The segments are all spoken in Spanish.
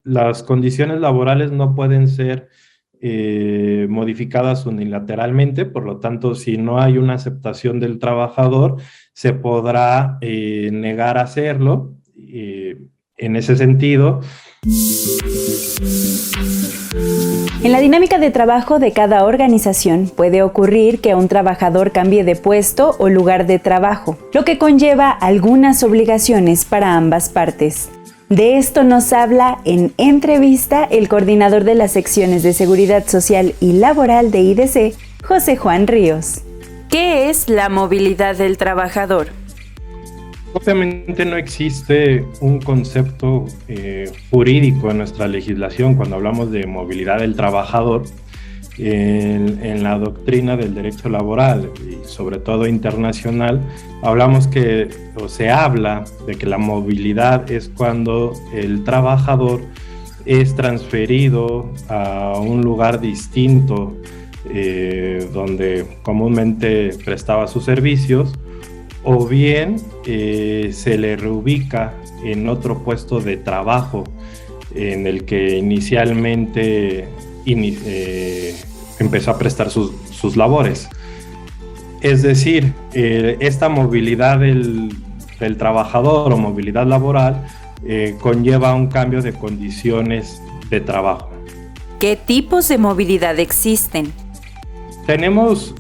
las condiciones laborales no pueden ser modificadas unilateralmente, por lo tanto, si no hay una aceptación del trabajador, se podrá negar a hacerlo. En ese sentido, en la dinámica de trabajo de cada organización puede ocurrir que un trabajador cambie de puesto o lugar de trabajo, lo que conlleva algunas obligaciones para ambas partes. De esto nos habla en entrevista el coordinador de las secciones de Seguridad Social y Laboral de IDC, José Juan Ríos. ¿Qué es la movilidad del trabajador? Obviamente no existe un concepto jurídico en nuestra legislación cuando hablamos de movilidad del trabajador. En la doctrina del derecho laboral y sobre todo internacional, hablamos que, o se habla de que la movilidad es cuando el trabajador es transferido a un lugar distinto donde comúnmente prestaba sus servicios, o bien se le reubica en otro puesto de trabajo en el que inicialmente empezó a prestar sus labores. Es decir, esta movilidad del trabajador o movilidad laboral conlleva un cambio de condiciones de trabajo. ¿Qué tipos de movilidad existen? Tenemos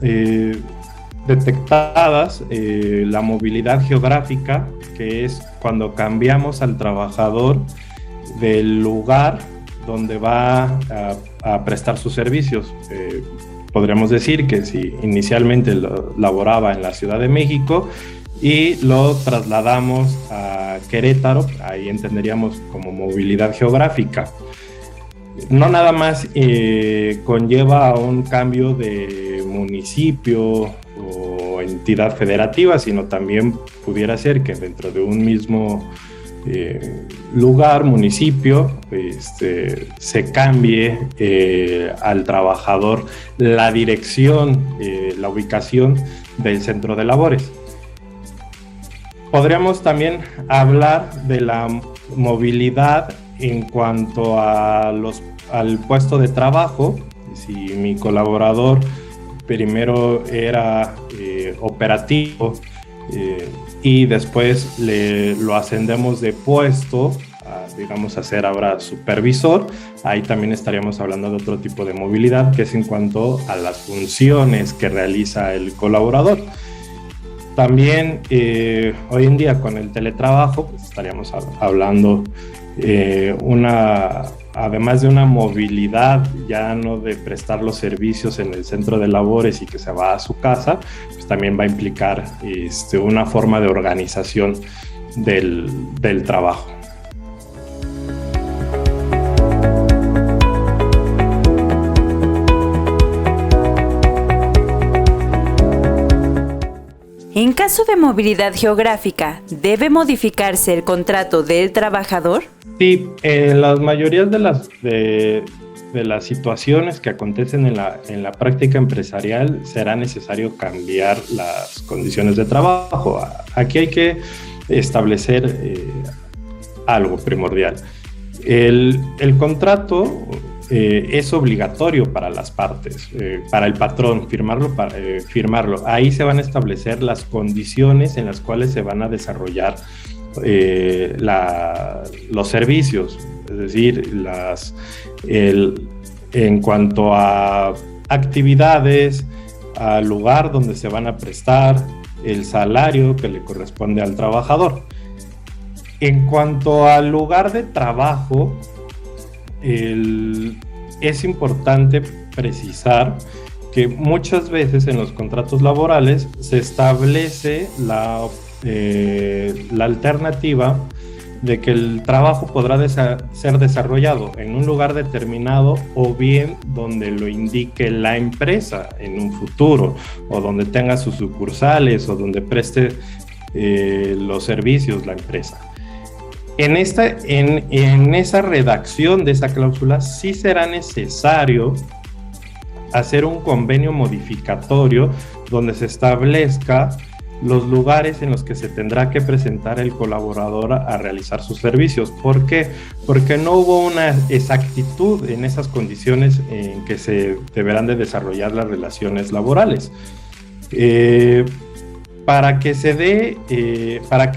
detectadas la movilidad geográfica, que es cuando cambiamos al trabajador del lugar donde va a prestar sus servicios. Podríamos decir que si inicialmente laboraba en la Ciudad de México y lo trasladamos a Querétaro, ahí entenderíamos como movilidad geográfica. No nada más conlleva un cambio de municipio o entidad federativa, sino también pudiera ser que dentro de un mismo lugar, municipio, se cambie al trabajador la dirección, la ubicación del centro de labores. Podríamos también hablar de la movilidad en cuanto a al puesto de trabajo. Si mi colaborador primero era operativo y después lo ascendemos de puesto a ser ahora supervisor, ahí también estaríamos hablando de otro tipo de movilidad, que es en cuanto a las funciones que realiza el colaborador. También hoy en día con el teletrabajo pues estaríamos hablando además de una movilidad ya no de prestar los servicios en el centro de labores y que se va a su casa, pues también va a implicar una forma de organización del trabajo. En caso de movilidad geográfica, ¿debe modificarse el contrato del trabajador? Sí, en las mayorías de las situaciones que acontecen en la práctica empresarial será necesario cambiar las condiciones de trabajo. Aquí hay que establecer algo primordial. El contrato es obligatorio para las partes, para el patrón firmarlo. Ahí se van a establecer las condiciones en las cuales se van a desarrollar los servicios, es decir, en cuanto a actividades, al lugar donde se van a prestar, el salario que le corresponde al trabajador. En cuanto al lugar de trabajo, es importante precisar que muchas veces en los contratos laborales se establece la alternativa de que el trabajo podrá ser desarrollado en un lugar determinado o bien donde lo indique la empresa en un futuro, o donde tenga sus sucursales o donde preste los servicios la empresa. En esa redacción de esa cláusula sí será necesario hacer un convenio modificatorio donde se establezca los lugares en los que se tendrá que presentar el colaborador a realizar sus servicios. ¿Por qué? Porque no hubo una exactitud en esas condiciones en que se deberán de desarrollar las relaciones laborales. Para que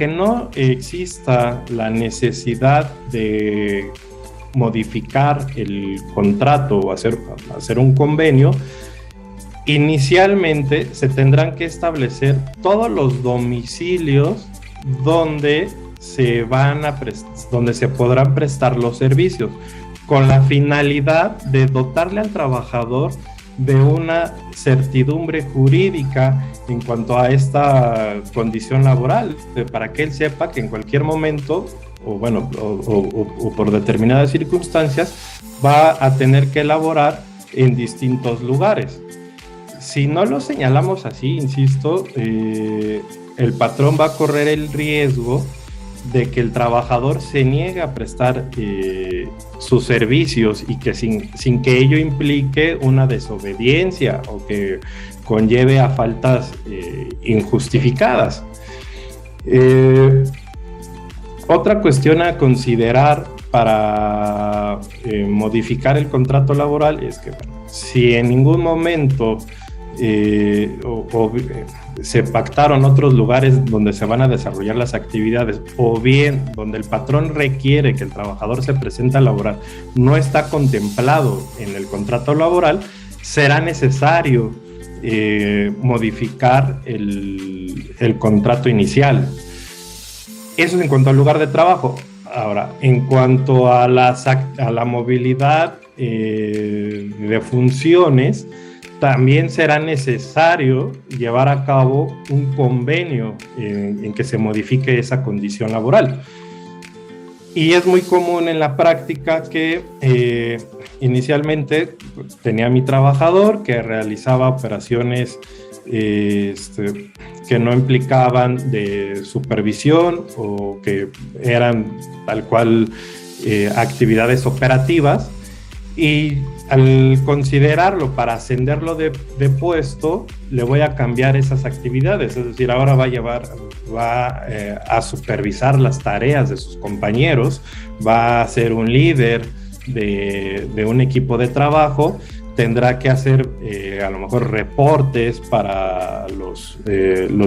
no exista la necesidad de modificar el contrato o hacer un convenio, inicialmente se tendrán que establecer todos los domicilios donde se podrán prestar los servicios, con la finalidad de dotarle al trabajador de una certidumbre jurídica en cuanto a esta condición laboral, para que él sepa que en cualquier momento o por determinadas circunstancias va a tener que laborar en distintos lugares. Si no lo señalamos así, insisto, el patrón va a correr el riesgo de que el trabajador se niegue a prestar sus servicios y que sin que ello implique una desobediencia o que conlleve a faltas injustificadas. Otra cuestión a considerar para modificar el contrato laboral es que si en ningún momento se pactaron otros lugares donde se van a desarrollar las actividades, o bien donde el patrón requiere que el trabajador se presente a laborar, no está contemplado en el contrato laboral, será necesario modificar el contrato inicial. Eso es en cuanto al lugar de trabajo. Ahora, en cuanto a la movilidad de funciones, también será necesario llevar a cabo un convenio en que se modifique esa condición laboral. Y es muy común en la práctica que inicialmente tenía mi trabajador que realizaba operaciones que no implicaban de supervisión o que eran tal cual actividades operativas, y al considerarlo para ascenderlo de puesto, le voy a cambiar esas actividades, es decir, ahora va a supervisar las tareas de sus compañeros, va a ser un líder de un equipo de trabajo, tendrá que hacer a lo mejor reportes para los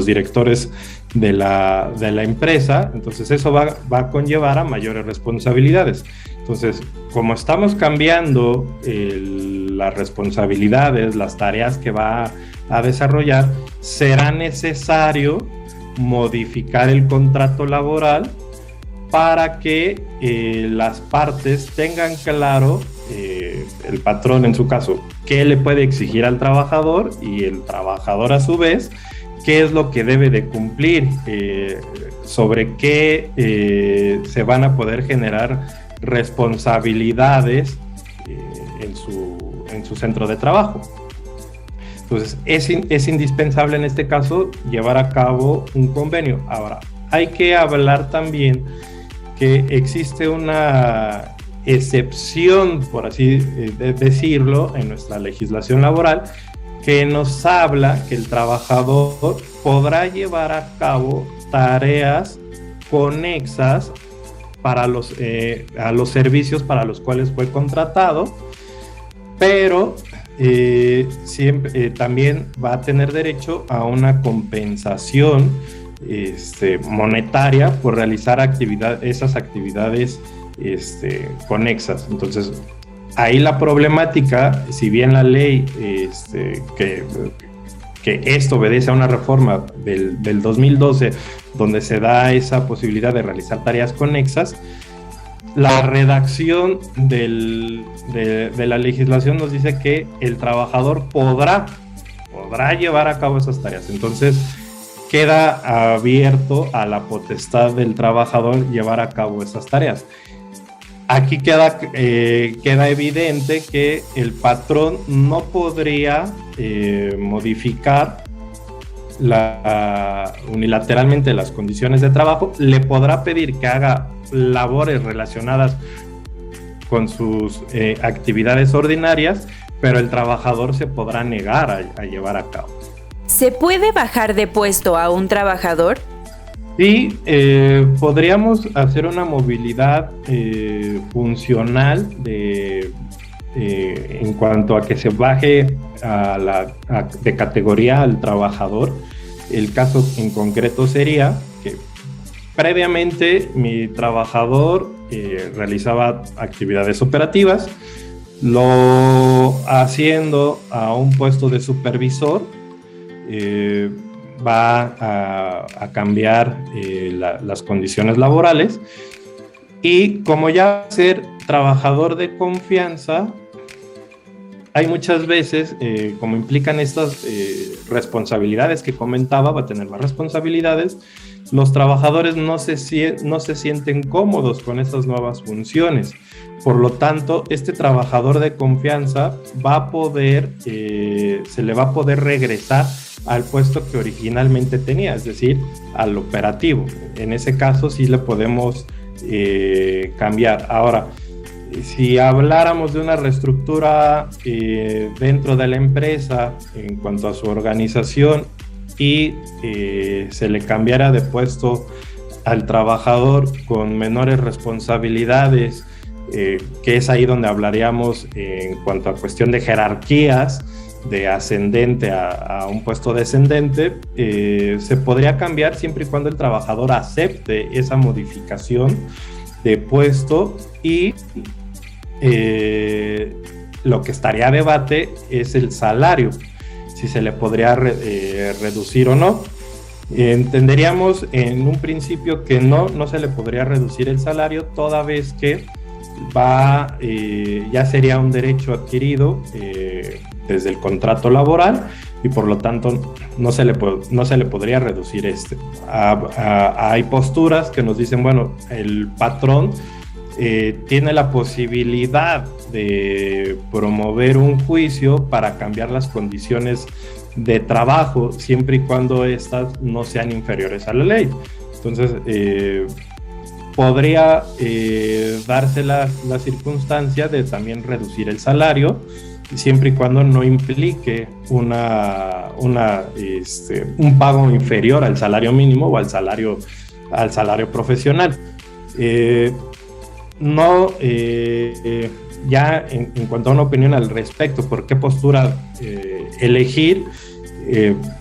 directores de la empresa. Entonces eso va a conllevar a mayores responsabilidades. Entonces, como estamos cambiando las responsabilidades, las tareas que va a desarrollar, será necesario modificar el contrato laboral para que las partes tengan claro, el patrón en su caso, qué le puede exigir al trabajador, y el trabajador a su vez qué es lo que debe de cumplir, sobre qué se van a poder generar responsabilidades en su centro de trabajo. Entonces es indispensable en este caso llevar a cabo un convenio. Ahora, hay que hablar también que existe una excepción, por así decirlo, en nuestra legislación laboral, que nos habla que el trabajador podrá llevar a cabo tareas conexas a los servicios para los cuales fue contratado, pero también va a tener derecho a una compensación monetaria por realizar esas actividades conexas. Entonces, ahí la problemática, si bien la ley que esto obedece a una reforma del 2012, donde se da esa posibilidad de realizar tareas conexas, la redacción de la legislación nos dice que el trabajador podrá llevar a cabo esas tareas. Entonces, queda abierto a la potestad del trabajador llevar a cabo esas tareas. Aquí queda evidente que el patrón no podría modificar unilateralmente las condiciones de trabajo. Le podrá pedir que haga labores relacionadas con sus actividades ordinarias, pero el trabajador se podrá negar a llevar a cabo. ¿Se puede bajar de puesto a un trabajador? Sí, podríamos hacer una movilidad funcional en cuanto a que se baje de categoría al trabajador. El caso en concreto sería que previamente mi trabajador realizaba actividades operativas, lo haciendo a un puesto de supervisor, va a cambiar las condiciones laborales, y como ya va a ser trabajador de confianza, hay muchas veces, como implican estas responsabilidades que comentaba, va a tener más responsabilidades, los trabajadores no se sienten cómodos con estas nuevas funciones. Por lo tanto, este trabajador de confianza va a poder, se le va a poder regresar al puesto que originalmente tenía, es decir, al operativo. En ese caso sí le podemos cambiar. Ahora, si habláramos de una reestructura dentro de la empresa en cuanto a su organización y se le cambiara de puesto al trabajador con menores responsabilidades, que es ahí donde hablaríamos en cuanto a cuestión de jerarquías, de ascendente a un puesto descendente, se podría cambiar siempre y cuando el trabajador acepte esa modificación de puesto, y lo que estaría a debate es el salario, si se le podría reducir o no. Entenderíamos en un principio que no se le podría reducir el salario, toda vez que ya sería un derecho adquirido desde el contrato laboral, y por lo tanto no se le podría reducir hay posturas que nos dicen, bueno, el patrón tiene la posibilidad de promover un juicio para cambiar las condiciones de trabajo, siempre y cuando estas no sean inferiores a la ley. Entonces, podría darse la circunstancia de también reducir el salario, siempre y cuando no implique un pago inferior al salario mínimo o al salario profesional. Ya en cuanto a una opinión al respecto, ¿por qué postura elegir?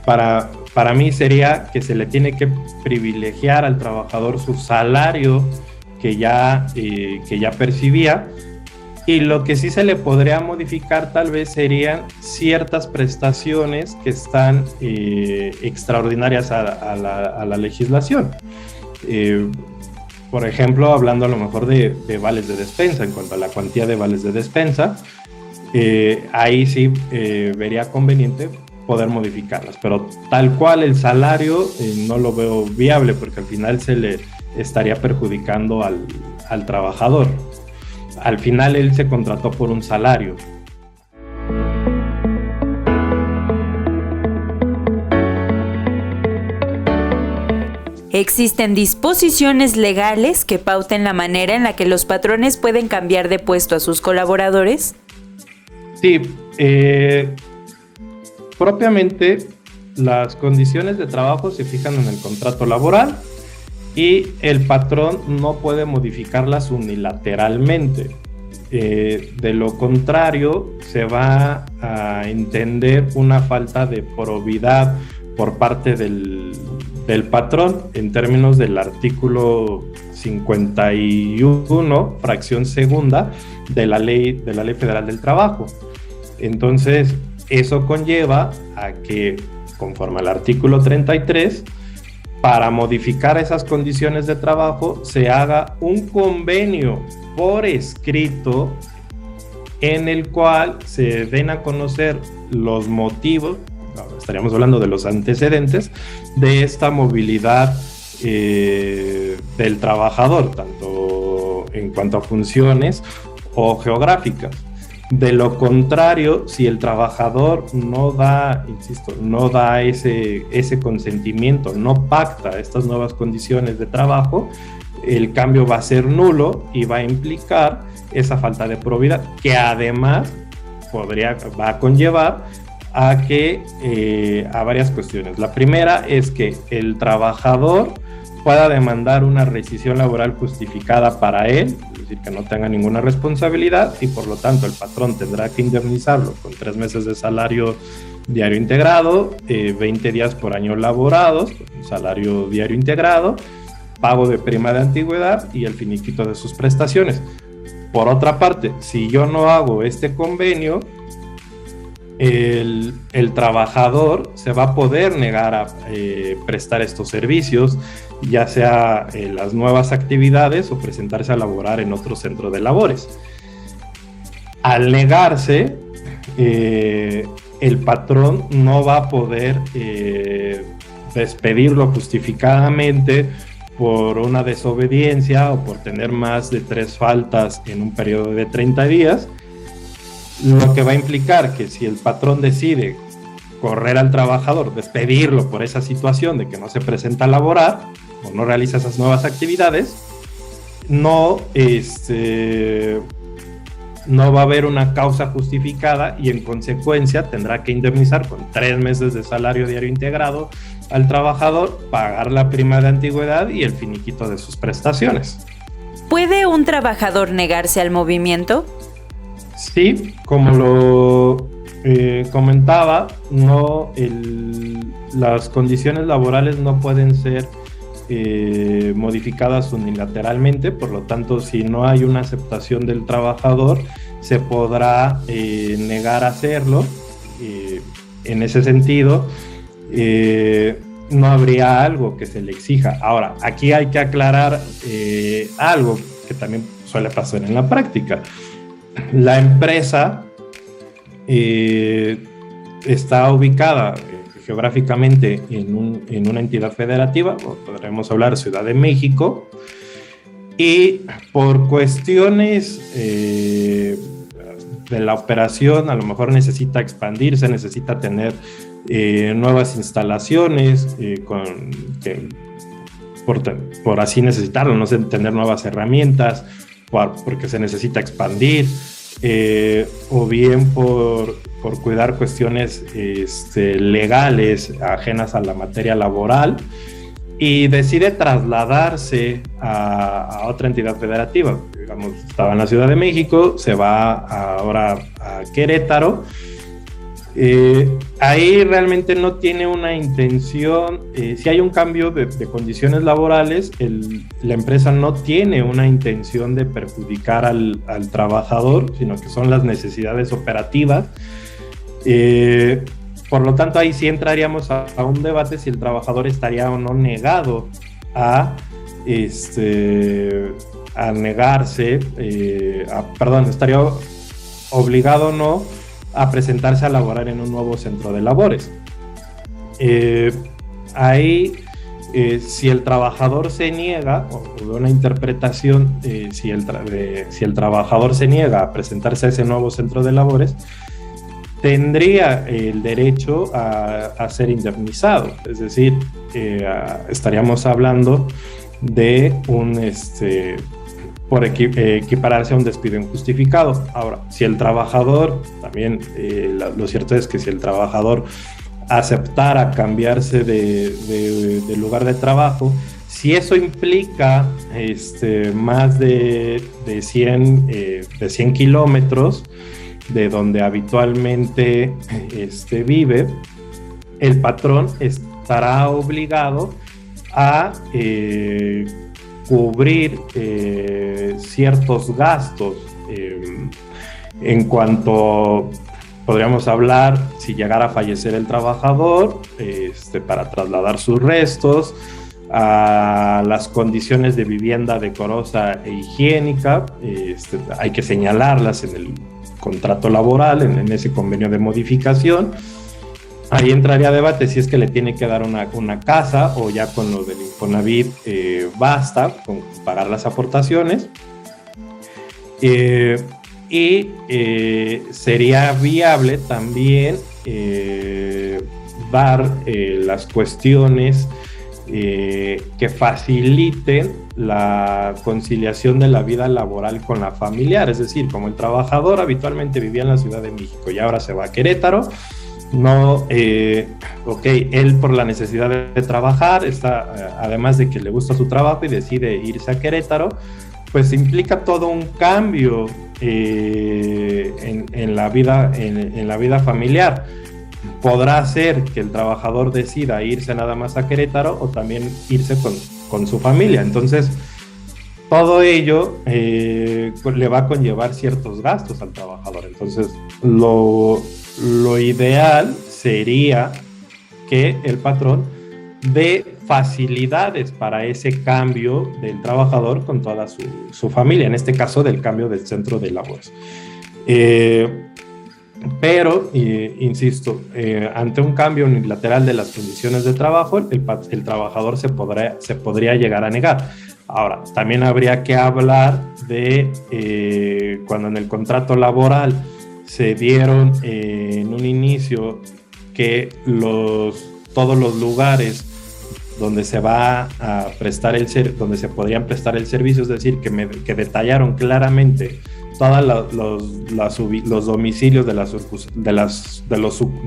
Para mí sería que se le tiene que privilegiar al trabajador su salario que ya percibía, y lo que sí se le podría modificar tal vez serían ciertas prestaciones que están extraordinarias a la legislación. Por ejemplo, hablando a lo mejor de vales de despensa, en cuanto a la cuantía de vales de despensa, ahí sí vería conveniente poder modificarlas, pero tal cual el salario no lo veo viable, porque al final se le estaría perjudicando al trabajador. Al final él se contrató por un salario. ¿Existen disposiciones legales que pauten la manera en la que los patrones pueden cambiar de puesto a sus colaboradores? Sí, propiamente las condiciones de trabajo se fijan en el contrato laboral, y el patrón no puede modificarlas unilateralmente. De lo contrario, se va a entender una falta de probidad por parte del patrón en términos del artículo 51, fracción segunda de la Ley Federal del Trabajo. Entonces, eso conlleva a que, conforme al artículo 33, para modificar esas condiciones de trabajo se haga un convenio por escrito en el cual se den a conocer los motivos, estaríamos hablando de los antecedentes de esta movilidad del trabajador, tanto en cuanto a funciones o geográficas. De lo contrario, si el trabajador no da ese consentimiento, no pacta estas nuevas condiciones de trabajo, el cambio va a ser nulo y va a implicar esa falta de probidad, que además va a conllevar a varias cuestiones. La primera es que el trabajador pueda demandar una rescisión laboral justificada para él, es decir, que no tenga ninguna responsabilidad, y por lo tanto el patrón tendrá que indemnizarlo con 3 meses de salario diario integrado, 20 días por año laborados, salario diario integrado, pago de prima de antigüedad y el finiquito de sus prestaciones. Por otra parte, si yo no hago este convenio, el trabajador se va a poder negar a prestar estos servicios, ya sea las nuevas actividades o presentarse a laborar en otro centro de labores. Al negarse, el patrón no va a poder despedirlo justificadamente por una desobediencia o por tener más de 3 faltas en un periodo de 30 días, lo que va a implicar que si el patrón decide correr al trabajador, despedirlo por esa situación de que no se presenta a laborar o no realiza esas nuevas actividades, no va a haber una causa justificada y en consecuencia tendrá que indemnizar con 3 meses de salario diario integrado al trabajador, pagar la prima de antigüedad y el finiquito de sus prestaciones. ¿Puede un trabajador negarse al movimiento? Sí, como lo comentaba, las condiciones laborales no pueden ser modificadas unilateralmente, por lo tanto, si no hay una aceptación del trabajador, se podrá negar a hacerlo. En ese sentido, no habría algo que se le exija. Ahora, aquí hay que aclarar algo que también suele pasar en la práctica. La empresa está ubicada geográficamente en una entidad federativa, podremos hablar Ciudad de México, y por cuestiones de la operación a lo mejor necesita expandirse, necesita tener nuevas instalaciones, por así necesitarlo, no sé, tener nuevas herramientas, porque se necesita expandir, o bien por cuidar cuestiones legales ajenas a la materia laboral, y decide trasladarse a otra entidad federativa. Digamos, estaba en la Ciudad de México, se va ahora a Querétaro. Ahí realmente no tiene una intención, si hay un cambio de condiciones laborales, la empresa no tiene una intención de perjudicar al trabajador, sino que son las necesidades operativas. Por lo tanto, ahí sí entraríamos a un debate si el trabajador estaría o no negado a negarse, estaría obligado o no a presentarse a laborar en un nuevo centro de labores. Si el trabajador se niega, o una interpretación, si el trabajador se niega a presentarse a ese nuevo centro de labores, tendría el derecho a ser indemnizado. Es decir, estaríamos hablando de por equipararse a un despido injustificado. Ahora, si el trabajador, también lo cierto es que si el trabajador aceptara cambiarse de lugar de trabajo, si eso implica más de 100 kilómetros de donde habitualmente vive, el patrón estará obligado a cubrir ciertos gastos en cuanto, podríamos hablar, si llegara a fallecer el trabajador, para trasladar sus restos, a las condiciones de vivienda decorosa e higiénica, hay que señalarlas en el contrato laboral, en ese convenio de modificación. Ahí entraría a debate si es que le tiene que dar una casa, o ya con lo del Infonavit basta con pagar las aportaciones. Y sería viable también dar las cuestiones que faciliten la conciliación de la vida laboral con la familiar. Es decir, como el trabajador habitualmente vivía en la Ciudad de México y ahora se va a Querétaro, No, ok, él por la necesidad de trabajar, además de que le gusta su trabajo y decide irse a Querétaro, pues implica todo un cambio en la vida familiar. Podrá ser que el trabajador decida irse nada más a Querétaro o también irse con su familia. Entonces, todo ello le va a conllevar ciertos gastos al trabajador. Entonces, lo ideal sería que el patrón dé facilidades para ese cambio del trabajador con toda su familia, en este caso del cambio del centro de labores. Pero, insisto, ante un cambio unilateral de las condiciones de trabajo, el trabajador se podría llegar a negar. Ahora, también habría que hablar de cuando en el contrato laboral se dieron en un inicio que todos los lugares donde se va a prestar donde se podrían prestar el servicio, es decir, que detallaron claramente todos los domicilios de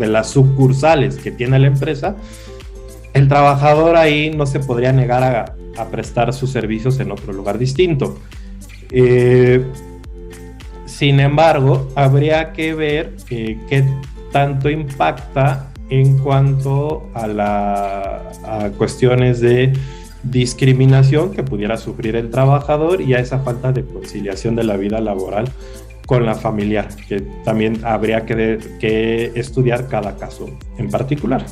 las sucursales que tiene la empresa, el trabajador ahí no se podría negar a prestar sus servicios en otro lugar distinto. Sin embargo, habría que ver qué tanto impacta en cuanto a cuestiones de discriminación que pudiera sufrir el trabajador y a esa falta de conciliación de la vida laboral con la familiar, que también habría que estudiar cada caso en particular.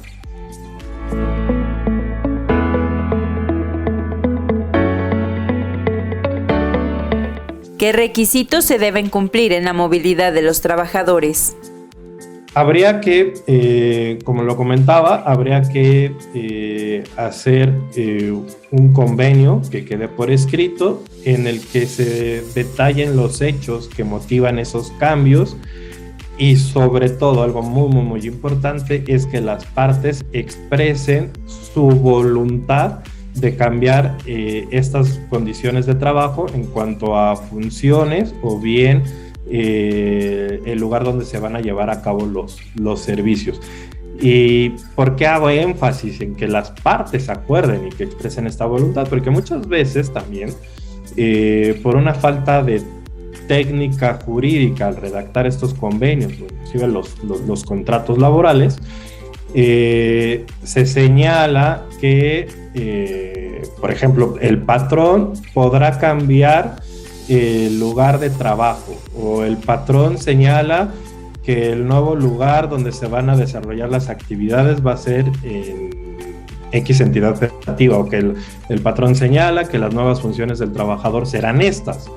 ¿Qué requisitos se deben cumplir en la movilidad de los trabajadores? Habría que, como lo comentaba, habría que hacer un convenio que quede por escrito en el que se detallen los hechos que motivan esos cambios y sobre todo, algo muy, muy, muy importante, es que las partes expresen su voluntad de cambiar estas condiciones de trabajo en cuanto a funciones o bien el lugar donde se van a llevar a cabo los servicios. ¿Y por qué hago énfasis en que las partes acuerden y que expresen esta voluntad? Porque muchas veces también, por una falta de técnica jurídica al redactar estos convenios, inclusive los contratos laborales, se señala que, por ejemplo, el patrón podrá cambiar el lugar de trabajo, o el patrón señala que el nuevo lugar donde se van a desarrollar las actividades va a ser en X entidad federativa, o que el patrón señala que las nuevas funciones del trabajador serán estas.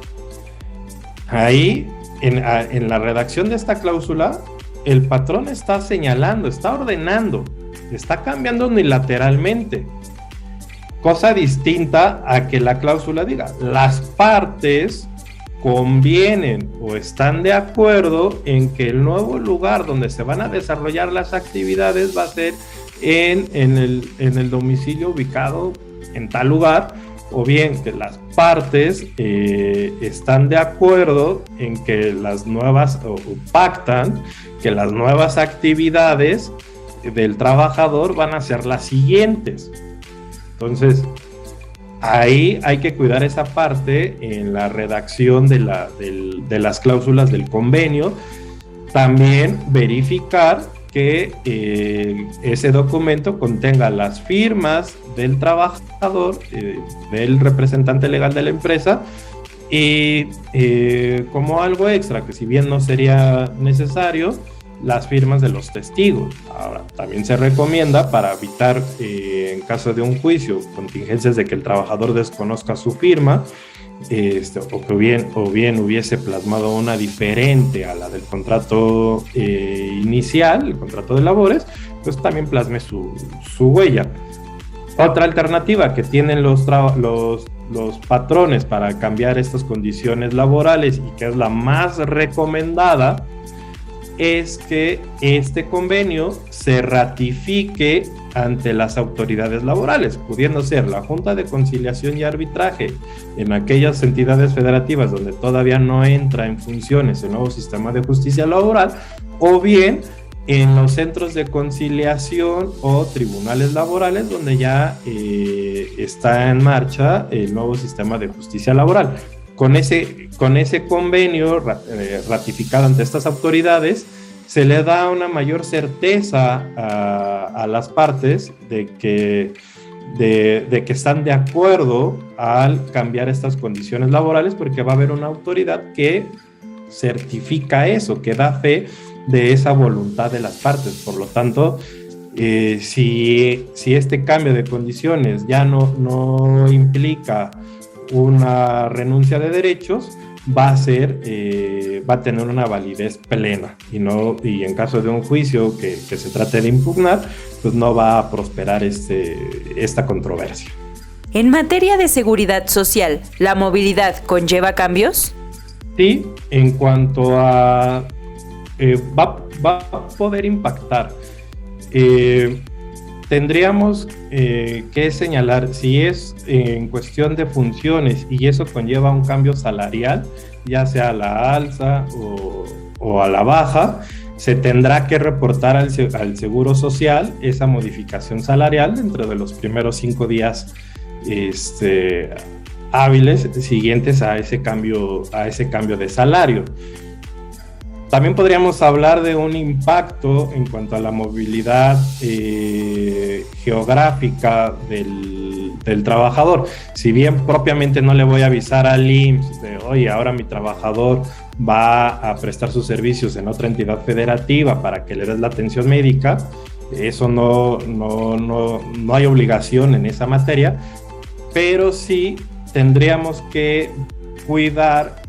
Ahí, en la redacción de esta cláusula, el patrón está señalando, está ordenando, está cambiando unilateralmente. Cosa distinta a que la cláusula diga, las partes convienen o están de acuerdo en que el nuevo lugar donde se van a desarrollar las actividades va a ser en el domicilio ubicado en tal lugar, o bien que las partes están de acuerdo en que las nuevas, o pactan que las nuevas actividades del trabajador van a ser las siguientes. Entonces, ahí hay que cuidar esa parte en la redacción de las cláusulas del convenio. También verificar que ese documento contenga las firmas del trabajador, del representante legal de la empresa, y como algo extra, que si bien no sería necesario, las firmas de los testigos. Ahora, también se recomienda, para evitar en caso de un juicio contingencias de que el trabajador desconozca su firma, o bien hubiese plasmado una diferente a la del contrato inicial, el contrato de labores, pues también plasme su huella. Otra alternativa que tienen los patrones para cambiar estas condiciones laborales, y que es la más recomendada, es que este convenio se ratifique ante las autoridades laborales, pudiendo ser la Junta de Conciliación y Arbitraje en aquellas entidades federativas donde todavía no entra en funciones el nuevo sistema de justicia laboral, o bien en los centros de conciliación o tribunales laborales, donde ya está en marcha el nuevo sistema de justicia laboral. Con ese convenio ratificado ante estas autoridades, se le da una mayor certeza a las partes de que están de acuerdo al cambiar estas condiciones laborales, porque va a haber una autoridad que certifica eso, que da fe de esa voluntad de las partes. Por lo tanto, si este cambio de condiciones ya no implica una renuncia de derechos, va a tener una validez plena, y en caso de un juicio que se trate de impugnar, pues no va a prosperar esta controversia. En materia de seguridad social, ¿la movilidad conlleva cambios? Sí, en cuanto a va a poder impactar. Tendríamos que señalar si es en cuestión de funciones y eso conlleva un cambio salarial, ya sea a la alza o a la baja, se tendrá que reportar al Seguro Social esa modificación salarial dentro de los primeros 5 días hábiles siguientes a ese cambio de salario. También podríamos hablar de un impacto en cuanto a la movilidad geográfica del trabajador. Si bien propiamente no le voy a avisar al IMSS de, oye, ahora mi trabajador va a prestar sus servicios en otra entidad federativa para que le des la atención médica, eso no hay obligación en esa materia, pero sí tendríamos que cuidar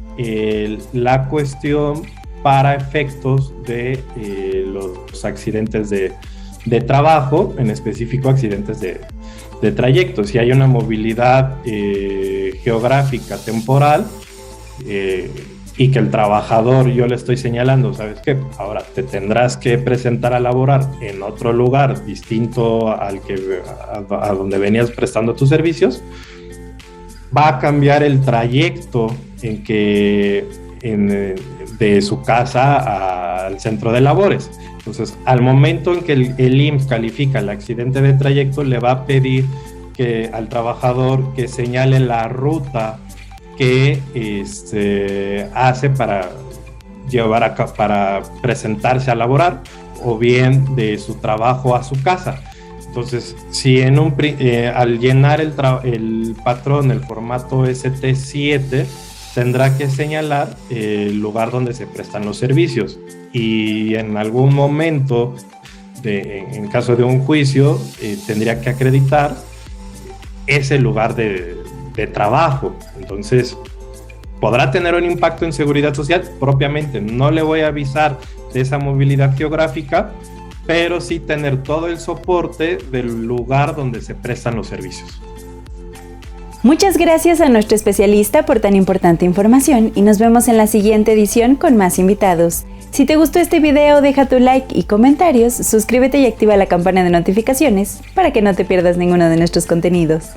la cuestión para efectos de los accidentes de trabajo, en específico accidentes de trayecto. Si hay una movilidad geográfica temporal y que el trabajador, yo le estoy señalando, ¿sabes qué? Ahora te tendrás que presentar a laborar en otro lugar distinto a donde venías prestando tus servicios, va a cambiar el trayecto de su casa al centro de labores. Entonces, al momento en que el IMSS califica el accidente de trayecto, le va a pedir al trabajador que señale la ruta que hace para presentarse a laborar, o bien de su trabajo a su casa. Entonces, si al llenar el patrón el formato ST7, tendrá que señalar el lugar donde se prestan los servicios, y en algún momento, en caso de un juicio, tendría que acreditar ese lugar de trabajo. Entonces, podrá tener un impacto en seguridad social. Propiamente no le voy a avisar de esa movilidad geográfica, pero sí tener todo el soporte del lugar donde se prestan los servicios. Muchas gracias a nuestro especialista por tan importante información, y nos vemos en la siguiente edición con más invitados. Si te gustó este video, deja tu like y comentarios, suscríbete y activa la campana de notificaciones para que no te pierdas ninguno de nuestros contenidos.